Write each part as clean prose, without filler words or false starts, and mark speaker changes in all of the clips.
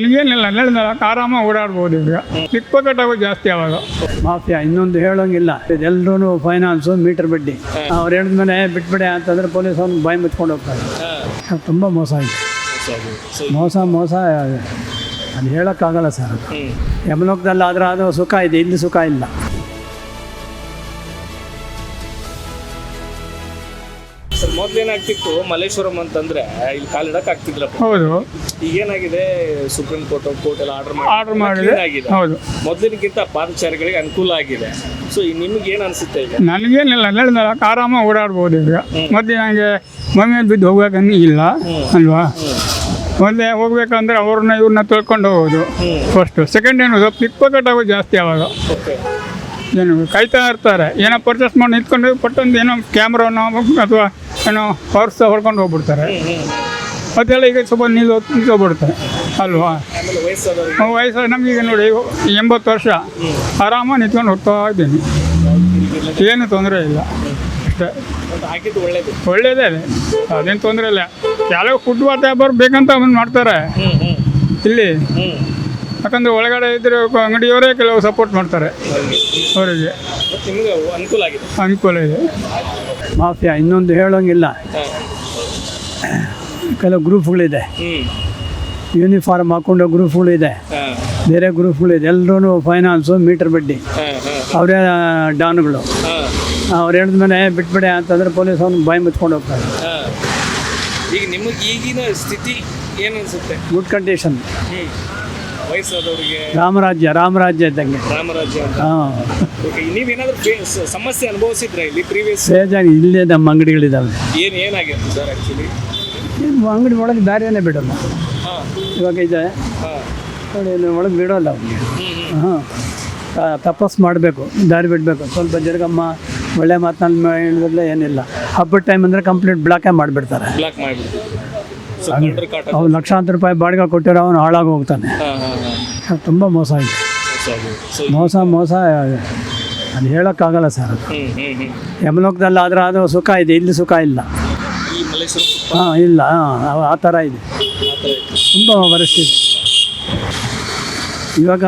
Speaker 1: ಈಗೇನಿಲ್ಲ ನಡೆದಲ್ಲ ಆರಾಮಾಗಿ ಓಡಾಡ್ಬೋದು ಈಗ ಚಿಕ್ಕಪಕ್ಕಟ್ಟಾಗೂ ಜಾಸ್ತಿ ಆವಾಗ
Speaker 2: ಮಾಫಿಯಾ ಇನ್ನೊಂದು ಹೇಳೋಂಗಿಲ್ಲ ಇದೆಲ್ಲರೂ ಫೈನಾನ್ಸು ಮೀಟರ್ ಬಡ್ಡಿ ಅವ್ರು ಹೇಳಿದ್ಮೇಲೆ ಬಿಟ್ಬಿಡೆ ಅಂತಂದರೆ ಪೊಲೀಸ್ ಅವ್ನು ಬಾಯಿ ಮುಚ್ಕೊಂಡು ಹೋಗ್ತಾರೆ. ತುಂಬ ಮೋಸ ಇದೆ, ಮೋಸ ಅದು ಹೇಳೋಕ್ಕಾಗಲ್ಲ ಸರ್. ಯಮಲೋಕದಲ್ಲಿ ಆದರೆ ಅದು ಸುಖ ಇದೆ, ಇಲ್ಲಿ ಸುಖ ಇಲ್ಲ.
Speaker 3: ಸರ್ ಮೊದ್ಲೇನಾಗ್ತಿತ್ತು, ಮಲ್ಲೇಶ್ವರಂ ಅಂತಂದ್ರೆ ಇಲ್ಲಿ ಕಾಲಿಡಕ್ ಆಗ್ತಿದ್ರಪ್ಪ.
Speaker 1: ಹೌದು,
Speaker 3: ಈಗೇನಾಗಿದೆ, ಸುಪ್ರೀಂ ಕೋರ್ಟ್ ಎಲ್ಲ
Speaker 1: ಆರ್ಡರ್ ಮಾಡಿದೆ. ಹೌದು,
Speaker 3: ಮೊದಲಿನಕ್ಕಿಂತ ಪಾದಚಾರಿಗಳಿಗೆ ಅನುಕೂಲ ಆಗಿದೆ. ಸೊ ನಿಮ್ಗೆ ಏನ್ ಅನ್ಸುತ್ತೆ ಈಗ?
Speaker 1: ನನಗೇನಿಲ್ಲ ನಡೆದಲ್ಲ ಆರಾಮಾಗಿ ಓಡಾಡ್ಬೋದು ಈಗ. ಮತ್ತೆ ನನಗೆ ಮಮ್ಮಿ ಬಿದ್ದು ಹೋಗ್ಬೇಕನ್ನ ಇಲ್ಲ ಅಲ್ವಾ. ಮೊದಲೇ ಹೋಗ್ಬೇಕಂದ್ರೆ ಇವ್ರನ್ನ ತೊಳ್ಕೊಂಡು ಹೋಗೋದು ಫಸ್ಟು. ಸೆಕೆಂಡ್ ಏನು ಸ್ವಲ್ಪ ಚಿಕ್ಕಪಕ್ಕಟ್ಟಾಗೂ ಜಾಸ್ತಿ ಆವಾಗ ಏನು ಕಾಯ್ತಾ ಇರ್ತಾರೆ. ಏನೋ ಪರ್ಚೇಸ್ ಮಾಡಿ ನಿಂತ್ಕೊಂಡು ಪಟ್ಟೊಂದು ಏನೋ ಕ್ಯಾಮ್ರಾನೋ ಅಥವಾ ಏನೋ ಪರ್ಸ್ ಹೊಡ್ಕೊಂಡು ಹೋಗ್ಬಿಡ್ತಾರೆ. ಮತ್ತೆಲ್ಲ ಈಗ ಸ್ವಲ್ಪ ನಿಂತೋಗ್ಬಿಡ್ತಾರೆ ಅಲ್ವಾ. ವಯಸ್ಸು ನಮಗೀಗ ನೋಡಿ 80 ವರ್ಷ ಆರಾಮಾಗಿ ನಿಂತ್ಕೊಂಡು ಹೋಗ್ತಾ ಇದ್ದೀನಿ, ಏನು ತೊಂದರೆ ಇಲ್ಲ. ಅಷ್ಟೇ, ಒಳ್ಳೇದೇ ಇದೆ, ಅದೇನು ತೊಂದರೆ ಇಲ್ಲ. ಕೆಲವು ಫುಡ್ ವಾತಾವರಣ ಬೇಕಂತ ಒಂದು ಮಾಡ್ತಾರೆ ಇಲ್ಲಿ, ಯಾಕಂದರೆ ಒಳಗಡೆ ಇದ್ರೆ ಅಂಗಡಿಯವರೇ ಕೆಲವು ಸಪೋರ್ಟ್ ಮಾಡ್ತಾರೆ ಅವರಿಗೆ, ಅನುಕೂಲ ಇದೆ.
Speaker 2: ಮಾಫಿಯಾ ಇನ್ನೊಂದು ಹೇಳೋಂಗಿಲ್ಲ. ಕೆಲವು ಗ್ರೂಪ್ಗಳಿದೆ, ಯೂನಿಫಾರ್ಮ್ ಹಾಕೊಂಡೋ ಗ್ರೂಪ್ಗಳಿದೆ, ಬೇರೆ ಗ್ರೂಪ್ಗಳಿದೆ. ಎಲ್ಲರೂ ಫೈನಾನ್ಸು ಮೀಟರ್ ಬಡ್ಡಿ ಅವರೇ ಡಾನ್ಗಳು. ಅವ್ರು ಹೇಳಿದ್ಮೇಲೆ ಬಿಟ್ಬಿಡೆ ಅಂತಂದರೆ ಪೊಲೀಸ್ ಅವ್ನು ಬಾಯಿ ಮುಚ್ಕೊಂಡು ಹೋಗ್ತಾರೆ.
Speaker 3: ಈಗ ನಿಮಗೆ ಈಗಿನ ಸ್ಥಿತಿ ಏನು ಅನ್ಸುತ್ತೆ?
Speaker 2: ಗುಡ್ ಕಂಡೀಷನ್,
Speaker 3: ವಯಸ್ಸಾದವರಿಗೆ
Speaker 2: ರಾಮರಾಜ್ಯ ಇದ್ದಂಗೆ.
Speaker 3: ರಾಮರಾಜ್ಯ ಅಂತ.
Speaker 2: ಹಾಂ,
Speaker 3: ನೀವೇನಾದ್ರೂ ಸಮಸ್ಯೆ ಅನುಭವಿಸಿದ್ರೆ ಇಲ್ಲಿ ಪ್ರೀವಿಯಸ್?
Speaker 2: ಬೇಜಾಗಿ ಇಲ್ಲೇ ನಮ್ಮ ಅಂಗಡಿಗಳಿದ್ದಾವೆ.
Speaker 3: ಏನಾಗಿತ್ತು ಸರ್ ಆ್ಯಕ್ಚುಲಿ?
Speaker 2: ಅಂಗಡಿ ಒಳಗೆ ದಾರಿಯೇ ಬಿಡೋಲ್ಲ. ಇವಾಗ ಇದೆ ನೋಡಿ, ಒಳಗೆ ಬಿಡೋಲ್ಲ ಅವ್ರಿಗೆ. ಹಾಂ, ತಪಸ್ ಮಾಡಬೇಕು, ದಾರಿ ಬಿಡಬೇಕು. ಸ್ವಲ್ಪ ಜರುಗಮ್ಮ ಒಳ್ಳೆ ಮಾತನ್ನ ಹೇಳಿದ್ರೆ ಏನಿಲ್ಲ. ಹಬ್ಬದ ಟೈಮ್ ಅಂದರೆ ಕಂಪ್ಲೀಟ್ ಬ್ಲಾಕೇ ಮಾಡಿಬಿಡ್ತಾರೆ. ಅವ್ನು ಲಕ್ಷಾಂತರ ರೂಪಾಯಿ ಬಾಡಿಗೆ ಕೊಟ್ಟಿರೋ ಅವನು ಹಾಳಾಗಿ ಹೋಗ್ತಾನೆ. ತುಂಬ ಮೋಸ ಇದೆ, ಮೋಸ ಅದು ಹೇಳೋಕ್ಕಾಗಲ್ಲ ಸರ್. ಯಮಲೋಕದಲ್ಲಿ ಆದರೆ ಅದು ಸುಖ ಇದೆ, ಇಲ್ಲಿ ಸುಖ ಇಲ್ಲ. ಹಾಂ, ಇಲ್ಲ, ಆ ಥರ ಇದೆ, ತುಂಬ ಪರಿಸ್ಥಿತಿ. ಇವಾಗ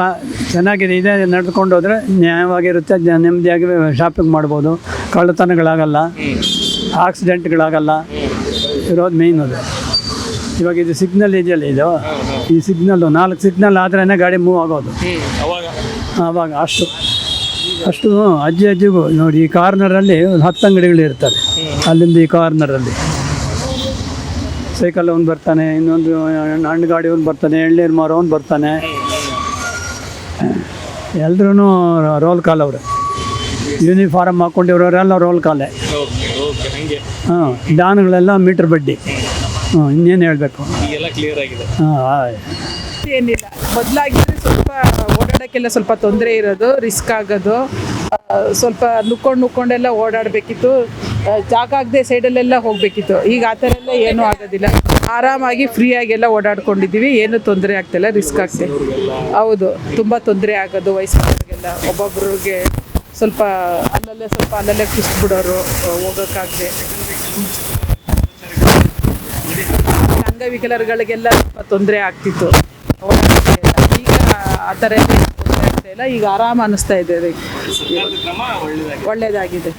Speaker 2: ಚೆನ್ನಾಗಿದೆ, ಇದೇ ನಡೆದುಕೊಂಡು ಹೋದರೆ ನ್ಯಾಯವಾಗಿರುತ್ತೆ, ನೆಮ್ಮದಿಯಾಗಿ ಶಾಪಿಂಗ್ ಮಾಡ್ಬೋದು, ಕಳ್ಳತನಗಳಾಗಲ್ಲ, ಆಕ್ಸಿಡೆಂಟ್ಗಳಾಗಲ್ಲ. ಇರೋದು ಮೇಯ್ನ್ ಅದು. ಇವಾಗ ಇದು ಸಿಗ್ನಲ್ ಇದೆಯಲ್ಲ, ಇದು ಈ ಸಿಗ್ನಲ್ಲು 4 ಸಿಗ್ನಲ್ ಆದ್ರೇ ಗಾಡಿ ಮೂವ್ ಆಗೋದು. ಆವಾಗ ಅಷ್ಟು ಅಜ್ಜಿಗೂ ನೋಡಿ, ಈ ಕಾರ್ನರಲ್ಲಿ ಒಂದು 10 ಅಂಗಡಿಗಳು ಇರ್ತಾರೆ. ಅಲ್ಲಿಂದ ಈ ಕಾರ್ನರಲ್ಲಿ ಸೈಕಲ್ ಅವ್ನು ಬರ್ತಾನೆ, ಇನ್ನೊಂದು ಹಣ್ಣು ಗಾಡಿ ಅವ್ನು ಬರ್ತಾನೆ, ಎಳ್ನೀರು ಮಾರೋನು ಬರ್ತಾನೆ. ಎಲ್ಲರೂ ರೋಲ್ ಕಾಲ್ ಅವರು, ಯೂನಿಫಾರ್ಮ್ ಹಾಕ್ಕೊಂಡಿರೋರೆಲ್ಲ ರೋಲ್ ಕಾಲೇ. ಹಾಂ, ಡಾನ್ಗಳೆಲ್ಲ ಮೀಟರ್ ಬಡ್ಡಿ. ಹ್ಞೂ, ಇನ್ನೇನು ಹೇಳಬೇಕು? ಹಾಂ,
Speaker 4: ಏನಿಲ್ಲ. ಬದಲಾಗಿದ್ರೆ ಸ್ವಲ್ಪ ಓಡಾಡೋಕ್ಕೆಲ್ಲ ಸ್ವಲ್ಪ ತೊಂದರೆ ಇರೋದು, ರಿಸ್ಕ್ ಆಗೋದು. ಸ್ವಲ್ಪ ನುಕ್ಕೊಂಡೆಲ್ಲ ಓಡಾಡಬೇಕಿತ್ತು, ಜಾಗ ಆಗದೆ ಸೈಡಲ್ಲೆಲ್ಲ ಹೋಗಬೇಕಿತ್ತು. ಈಗ ಆ ಥರ ಎಲ್ಲ ಏನೂ ಆಗೋದಿಲ್ಲ, ಆರಾಮಾಗಿ ಫ್ರೀಯಾಗೆಲ್ಲ ಓಡಾಡ್ಕೊಂಡಿದ್ದೀವಿ, ಏನೂ ತೊಂದರೆ ಆಗ್ತಿಲ್ಲ, ರಿಸ್ಕ್ ಆಗ್ತದೆ. ಹೌದು, ತುಂಬ ತೊಂದರೆ ಆಗೋದು ವಯಸ್ಸಾದವ್ರಿಗೆಲ್ಲ. ಒಬ್ಬೊಬ್ರಿಗೆ ಸ್ವಲ್ಪ ಅಲ್ಲಲ್ಲೇ ಕಿಸ್ಬಿಡೋರು, ಹೋಗೋಕ್ಕಾಗದೆ. ಅಂಗವಿಕಲರುಗಳಿಗೆಲ್ಲ ಸ್ವಲ್ಪ ತೊಂದರೆ ಆಗ್ತಿತ್ತು ಓಡಾಡೋಕ್ಕೆಲ್ಲ. ಈಗ ಆ ಥರ ಎಲ್ಲ ತೊಂದರೆ ಆಗ್ತಾ ಇಲ್ಲ, ಈಗ ಆರಾಮ ಅನ್ನಿಸ್ತಾ ಇದೆ, ಒಳ್ಳೆಯದಾಗಿದೆ.